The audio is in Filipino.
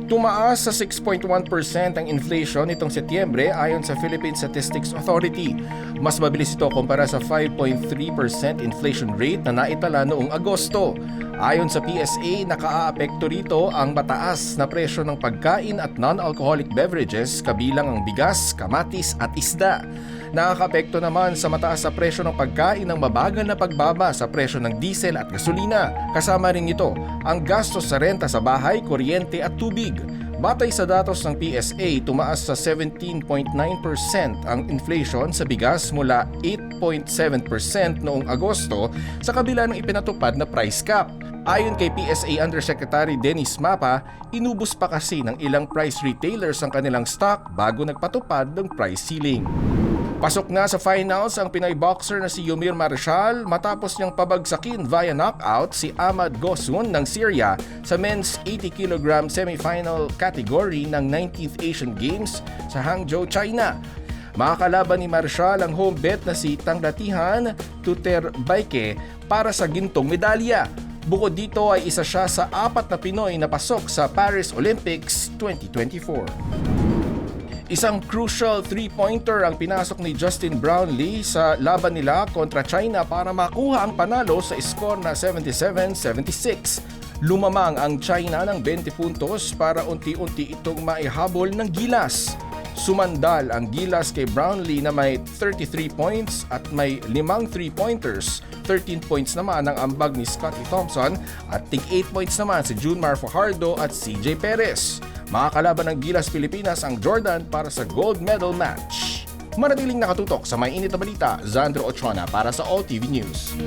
Tumaas sa 6.1% ang inflation nitong Setyembre ayon sa Philippine Statistics Authority. Mas mabilis ito kumpara sa 5.3% inflation rate na naitala noong Agosto. Ayon sa PSA, nakaaapekto rito ang mataas na presyo ng pagkain at non-alcoholic beverages kabilang ang bigas, kamatis at isda. Nakakaapekto naman sa mataas na presyo ng pagkain ang mabagal na pagbaba sa presyo ng diesel at gasolina. Kasama rin ito ang gastos sa renta sa bahay, kuryente at tubig. Batay sa datos ng PSA, tumaas sa 17.9% ang inflation sa bigas mula 8.7% noong Agosto sa kabila ng ipinatupad na price cap. Ayon kay PSA Undersecretary Dennis Mapa, inubos pa kasi ng ilang price retailers ang kanilang stock bago nagpatupad ng price ceiling. Pasok na sa finals ang Pinoy boxer na si Yomir Marshall matapos niyang pabagsakin via knockout si Ahmad Gosun ng Syria sa men's 80 kg semifinal category ng 19th Asian Games sa Hangzhou, China. Makakalaban ni Marshall ang home bet na si Tanglatihan Tuterbayke para sa gintong medalya. Bukod dito ay isa siya sa 4 na Pinoy na pasok sa Paris Olympics 2024. Isang crucial 3-pointer ang pinasok ni Justin Brownlee sa laban nila kontra China para makuha ang panalo sa score na 77-76. Lumamang ang China ng 20 puntos para unti-unti itong maihabol ng gilas. Sumandal ang gilas kay Brownlee na may 33 points at may 5 3-pointers. 13 points naman ang ambag ni Scottie Thompson at tig 8 points naman si Junmar Fajardo at CJ Perez. Makakalaban ng Gilas Pilipinas ang Jordan para sa gold medal match. Manatiling nakatutok sa may init na balita, Zandro Ochona para sa All TV News.